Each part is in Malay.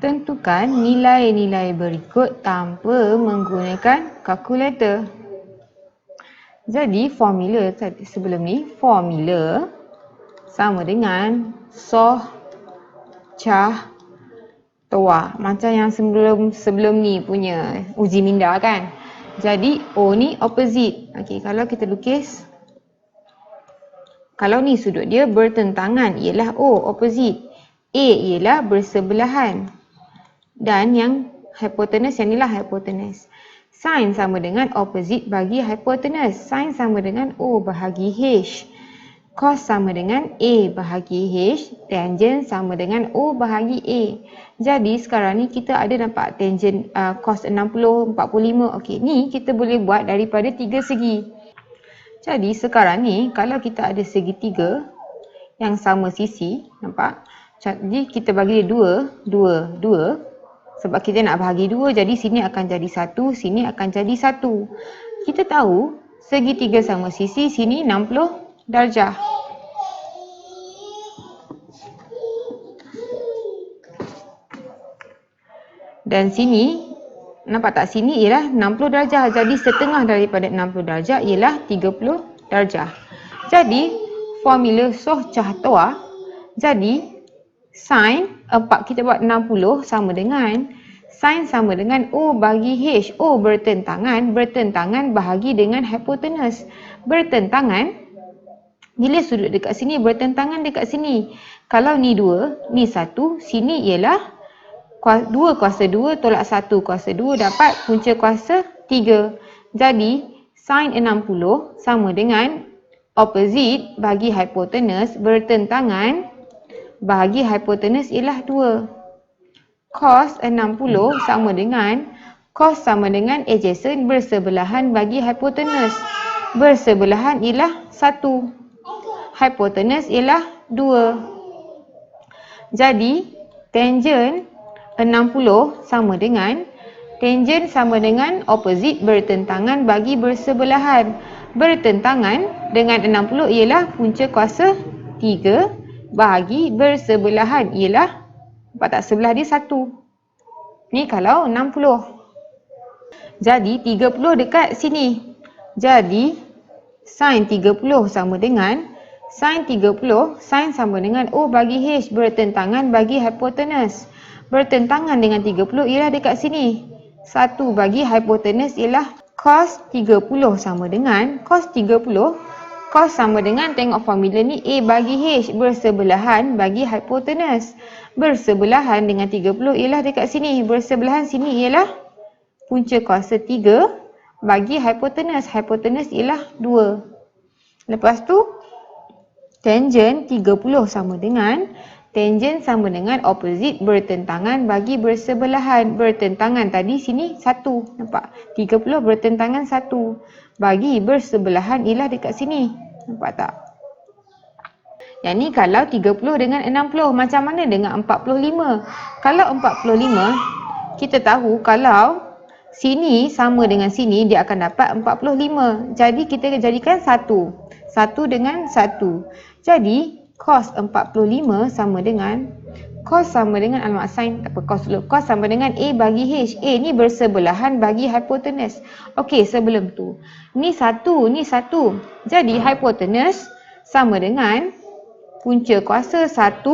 Tentukan nilai-nilai berikut tanpa menggunakan kalkulator. Jadi formula tadi sebelum ni, formula sama dengan soh cah toa. Macam yang sebelum ni punya uji minda kan. Jadi O ni opposite. Okey, kalau kita lukis, kalau ni sudut dia bertentangan, ialah O opposite. A ialah bersebelahan. Dan yang hypotenuse, yang inilah hypotenuse. Sin sama dengan opposite bagi hypotenuse. Sin sama dengan O bahagi H. Cos sama dengan A bahagi H. Tangent sama dengan O bahagi A. Jadi sekarang ni kita ada nampak tangent cos 60, 45. Okey, ni kita boleh buat daripada 3 segi. Jadi sekarang ni kalau kita ada segitiga yang sama sisi, nampak? Jadi kita bagi dia 2. Sebab kita nak bahagi 2, jadi sini akan jadi 1, sini akan jadi 1. Kita tahu segitiga sama sisi, sini 60 darjah. Dan sini, nampak tak, sini ialah 60 darjah. Jadi setengah daripada 60 darjah ialah 30 darjah. Jadi formula soh cah toa, jadi sin 4 kita buat 60 sama dengan sin sama dengan O bagi H. O bertentangan bahagi dengan hypotenuse. Bertentangan, bila sudut dekat sini bertentangan dekat sini. Kalau ni 2, ni 1, sini ialah 2 kuasa 2 tolak 1 kuasa 2 dapat punca kuasa 3. Jadi sin 60 sama dengan opposite bagi hypotenuse bertentangan bahagi hypotenuse ialah 2. Cos 60 sama dengan cos sama dengan adjacent bersebelahan bagi hypotenuse. Bersebelahan ialah 1. Hypotenuse ialah 2. Jadi tangent 60 sama dengan tangent sama dengan opposite bertentangan bagi bersebelahan. Bertentangan dengan 60 ialah punca kuasa 3 bahagi bersebelahan ialah, nampak tak, sebelah dia 1. Ni kalau 60. Jadi 30 dekat sini. Jadi sin 30 sama dengan sin 30, sin sama dengan O bagi H bertentangan bagi hypotenuse. Bertentangan dengan 30 ialah dekat sini. 1 bagi hypotenuse ialah cos 30 sama dengan cos 30. Cos sama dengan, tengok formula ni, A bagi H bersebelahan bagi hypotenuse. Bersebelahan dengan 30 ialah dekat sini. Bersebelahan sini ialah punca kuasa 3 bagi hypotenuse. Hypotenuse ialah 2. Lepas tu tangent 30 sama dengan tangent sama dengan opposite bertentangan bagi bersebelahan. Bertentangan tadi sini 1. Nampak? 30 bertentangan 1. Bagi bersebelahan ialah dekat sini. Nampak tak? Yang ni kalau 30 dengan 60. Macam mana dengan 45? Kalau 45, kita tahu kalau sini sama dengan sini, dia akan dapat 45. Jadi kita jadikan 1. 1 dengan 1. Jadi cos 45 sama dengan alamak, sin tak apa, cos dulu. Cos sama dengan A bagi H. A ni bersebelahan bagi hypotenuse. Okey, sebelum tu ni 1, ni 1. Jadi hypotenuse sama dengan punca kuasa 1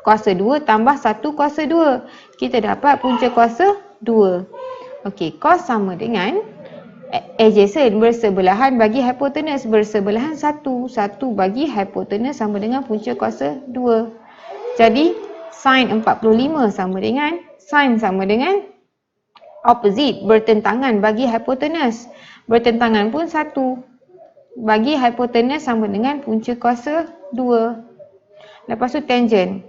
kuasa 2 tambah 1 kuasa 2. Kita dapat punca kuasa 2. Okey, cos sama dengan adjacent bersebelahan bagi hypotenuse. Bersebelahan 1. 1 bagi hypotenuse sama dengan punca kuasa 2. Jadi sin 45 sama dengan opposite bertentangan bagi hypotenuse. Bertentangan pun 1 bagi hypotenuse sama dengan punca kuasa 2. Lepas tu tangent.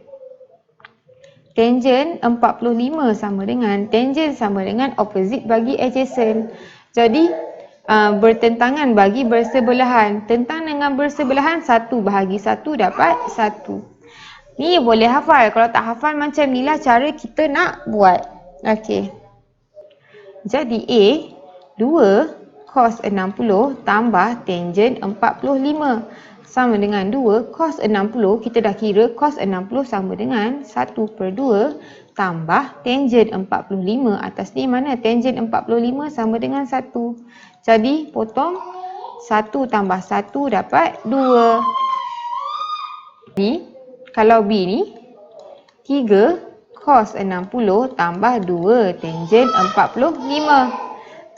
Tangent 45 sama dengan opposite bagi adjacent. Jadi bertentangan bagi bersebelahan. Tentang dengan bersebelahan 1 bahagi 1 dapat 1. Ni boleh hafal. Kalau tak hafal macam ni lah cara kita nak buat. Okey. Jadi A 2 cos 60 tambah tangent 45 sama dengan 2 cos 60. Kita dah kira cos 60 sama dengan 1/2 tambah tangent 45 atas ni mana? Tangent 45 sama dengan 1. Jadi potong 1 tambah 1 dapat 2. Jadi kalau B ni 3 cos 60 tambah 2 tangent 45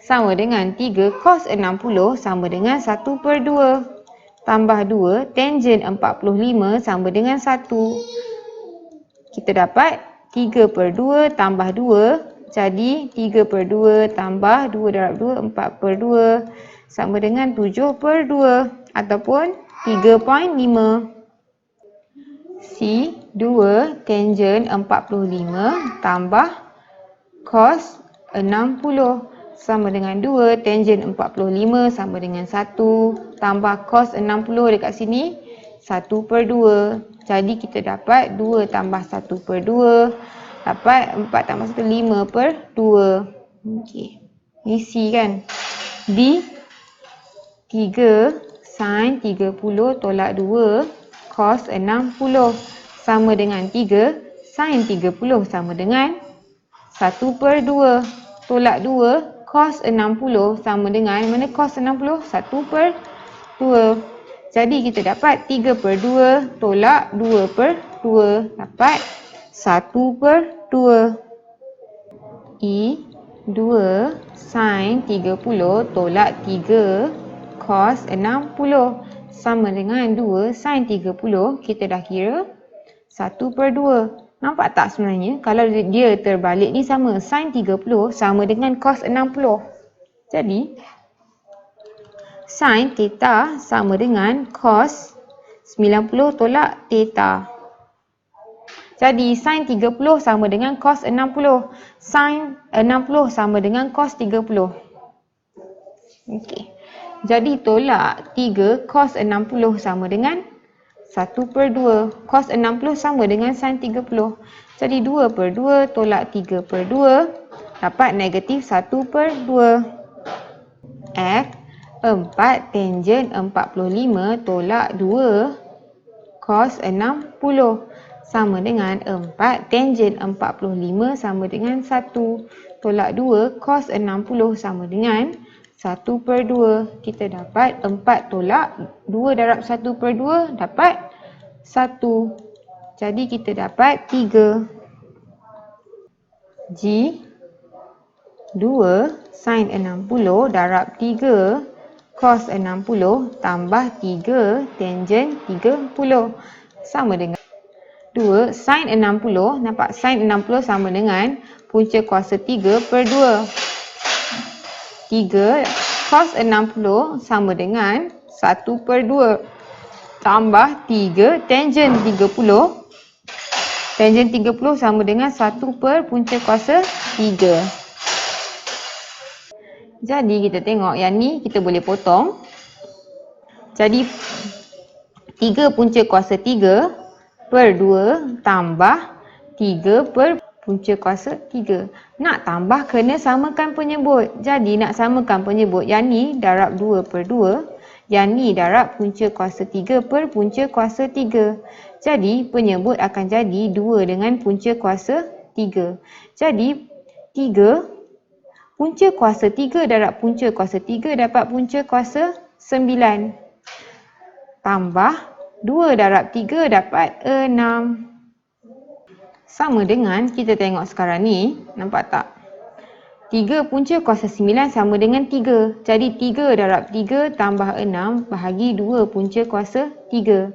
sama dengan 3 cos 60 sama dengan 1/2 tambah 2 tangent 45 sama dengan 1. Kita dapat 3/2 tambah 2. Jadi 3/2 tambah 2 darab 2, 4/2 sama dengan 7/2 ataupun 3.5. C, 2 tangent 45 tambah cos 60 sama dengan 2 tangent 45 sama dengan 1 tambah cos 60 dekat sini 1/2. Jadi kita dapat 2 tambah 1/2 dapat 4 tambah 1 5/2. Okey. Ni C kan. D 3 sin 30 tolak 2 cos 60 sama dengan 3 sin 30 sama dengan 1/2 tolak 2 cos 60 sama dengan mana cos 60? 1/2. Jadi kita dapat 3/2 tolak 2/2 dapat 1/2. E 2 sin 30 tolak 3 cos 60 sama dengan 2 sin 30. Kita dah kira 1/2. Nampak tak sebenarnya kalau dia terbalik ni sama. Sin 30 sama dengan cos 60. Jadi sin theta sama dengan cos 90 tolak theta. Jadi sin 30 sama dengan cos 60. Sin 60 sama dengan cos 30. Okey. Jadi tolak 3 cos 60 sama dengan 1/2. Cos 60 sama dengan sin 30. Jadi 2/2 tolak 3/2 dapat negatif 1/2. F 4 tangent 45 tolak 2 cos 60 sama dengan 4 tangent 45 sama dengan 1 tolak 2 cos 60 sama dengan 1/2. Kita dapat 4 tolak 2 darab 1/2 dapat 1. Jadi kita dapat 3. G 2 sin 60 darab 3 cos 60 tambah 3 tangent 30 sama dengan 2 sin 60. Nampak sin 60 sama dengan punca kuasa 3/2. 3 cos 60 sama dengan 1/2 tambah 3 tangent 30. Tangent 30 sama dengan 1 per punca kuasa 3. Jadi kita tengok yang ni kita boleh potong. Jadi 3 punca kuasa 3/2 tambah 3 per punca kuasa 3. Nak tambah kena samakan penyebut. Jadi nak samakan penyebut, yang ni darab 2/2, yang ni darab punca kuasa 3 per punca kuasa 3. Jadi penyebut akan jadi 2 dengan punca kuasa 3. Jadi 3 punca kuasa 3 darab punca kuasa 3 dapat punca kuasa 9. Tambah 2 darab 3 dapat 6. Sama dengan kita tengok sekarang ni, nampak tak? 3 punca kuasa 9 sama dengan 3. Jadi 3 darab 3 tambah 6 bahagi 2 punca kuasa 3.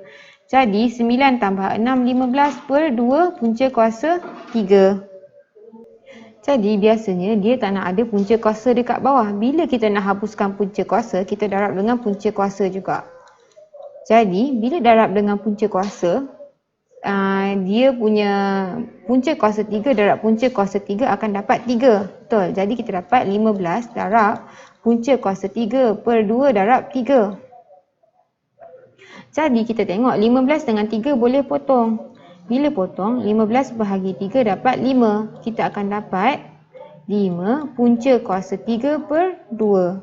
Jadi 9 tambah 6, 15 per 2 punca kuasa 3. Jadi biasanya dia tak nak ada punca kuasa dekat bawah. Bila kita nak hapuskan punca kuasa, kita darab dengan punca kuasa juga. Jadi bila darab dengan punca kuasa, dia punya punca kuasa 3 darab punca kuasa 3 akan dapat 3. Betul. Jadi kita dapat 15 darab punca kuasa 3 per 2 darab 3. Jadi kita tengok 15 dengan 3 boleh potong. Bila potong, 15 bahagi 3 dapat 5. Kita akan dapat 5 punca kuasa 3 per 2.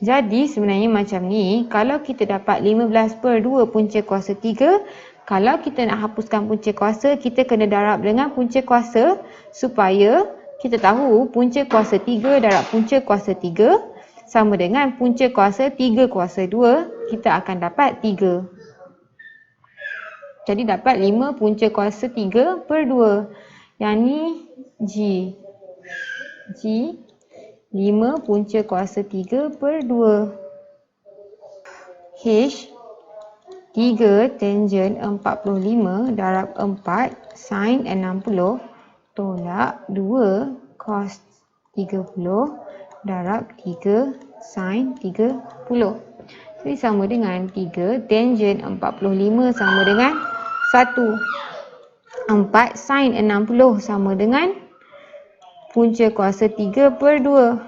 Jadi sebenarnya macam ni, kalau kita dapat 15/2 punca kuasa 3, kalau kita nak hapuskan punca kuasa, kita kena darab dengan punca kuasa supaya kita tahu punca kuasa 3 darab punca kuasa 3 sama dengan punca kuasa 3 kuasa 2, kita akan dapat 3. Jadi dapat 5 punca kuasa 3/2. Yang ni G. G 5 punca kuasa 3/2. H 3 tangen 45 darab 4 sin 60 tolak 2 cos 30 darab 3 sin 30. Jadi sama dengan 3 tangen 45 sama dengan 1. 4 sin 60 sama dengan punca kuasa 3/2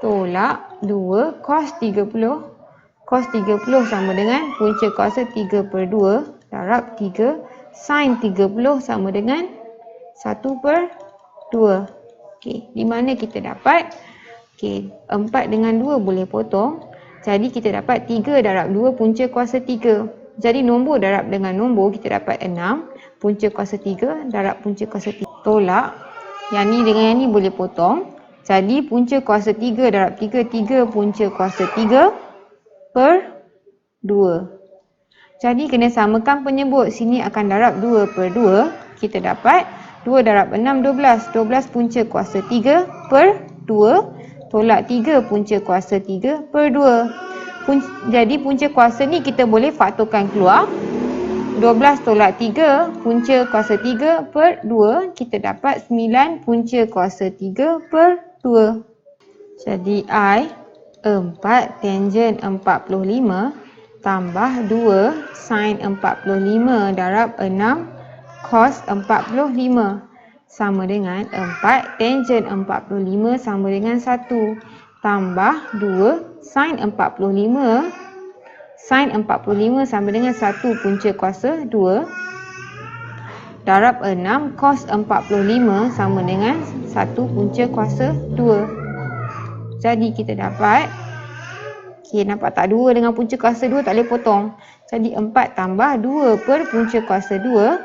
tolak 2 cos 30. Cos 30 sama dengan punca kuasa 3/2 darab 3 sin 30 sama dengan 1/2. Okey, di mana kita dapat? Okey, 4 dengan 2 boleh potong. Jadi kita dapat 3 darab 2 punca kuasa 3. Jadi nombor darab dengan nombor kita dapat 6 punca kuasa 3 darab punca kuasa 3 tolak. Yang ni dengan yang ni boleh potong. Jadi punca kuasa 3 darab 3, 3 punca kuasa 3/2. Jadi kena samakan penyebut. Sini akan darab 2/2. Kita dapat 2 darab 6, 12. 12 punca kuasa 3/2 tolak 3 punca kuasa 3/2. Jadi punca kuasa ni kita boleh faktorkan keluar. 12 tolak 3 punca kuasa 3/2, kita dapat 9 punca kuasa 3/2. Jadi I 4 tangen 45 tambah 2 sin 45 darab 6 cos 45 sama dengan 4 tangen 45 sama dengan 1 tambah 2 sin 45 sama dengan 1 punca kuasa 2 darab 6 cos 45 sama dengan 1 punca kuasa 2. Jadi kita dapat, nampak tak 2 dengan punca kuasa 2 tak boleh potong. Jadi 4 tambah 2 per punca kuasa 2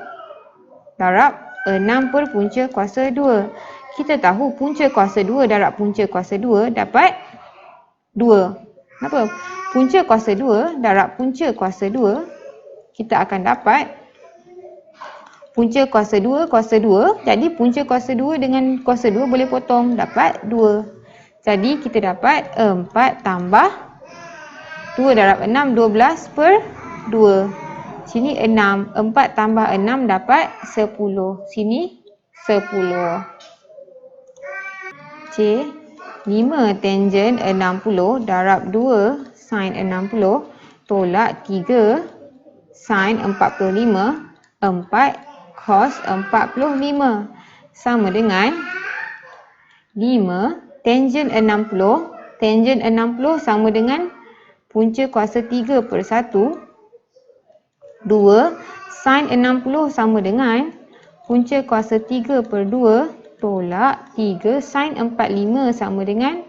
darab 6 per punca kuasa 2. Kita tahu punca kuasa 2 darab punca kuasa 2 dapat 2. Kenapa? Punca kuasa 2 darab punca kuasa 2, kita akan dapat punca kuasa 2, kuasa 2. Jadi punca kuasa 2 dengan kuasa 2 boleh potong, dapat 2. Jadi kita dapat 4 tambah 2 darab 6, 12 per 2. Sini 6, 4 tambah 6 dapat 10. Sini 10. C 5 tangen 60 darab 2 sin 60 tolak 3 sin 45 4 cos 45 sama dengan 5 tangen 60. Tangen 60 sama dengan punca kuasa 3/1. 2 sin 60 sama dengan punca kuasa 3/2 tolak 3 sin 45 sama dengan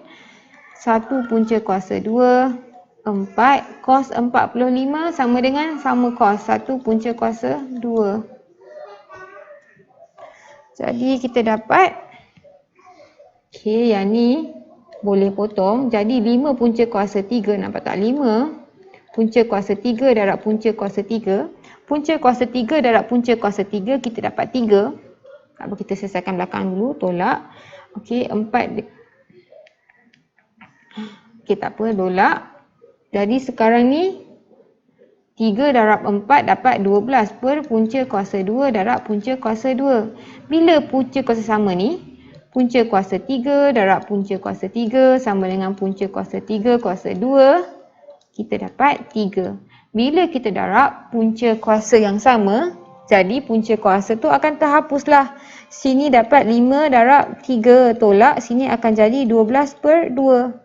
1 punca kuasa 2. 4 cos 45 sama dengan sama cos 1 punca kuasa 2. Jadi kita dapat, yang ni boleh potong. Jadi 5 punca kuasa 3, nampak tak? 5 punca kuasa 3 darab punca kuasa 3. Punca kuasa 3 darab punca kuasa 3, kita dapat 3. Tak apa, kita selesaikan belakang dulu, tolak. Okey, 4. Okey, tak apa, tolak. Jadi sekarang ni 3 darab 4 dapat 12 per punca kuasa 2 darab punca kuasa 2. Bila punca kuasa sama ni, punca kuasa 3 darab punca kuasa 3 sama dengan punca kuasa 3 kuasa 2, kita dapat 3. Bila kita darab punca kuasa yang sama, jadi punca kuasa tu akan terhapuslah. Sini dapat 5 darab 3 tolak, sini akan jadi 12 per 2.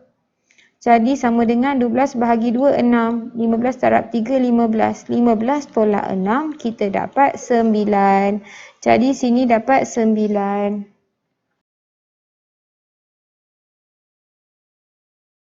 Jadi sama dengan 12 bahagi 2, 6. 15 darab 3, 15. 15 tolak 6, kita dapat 9. Jadi sini dapat 9.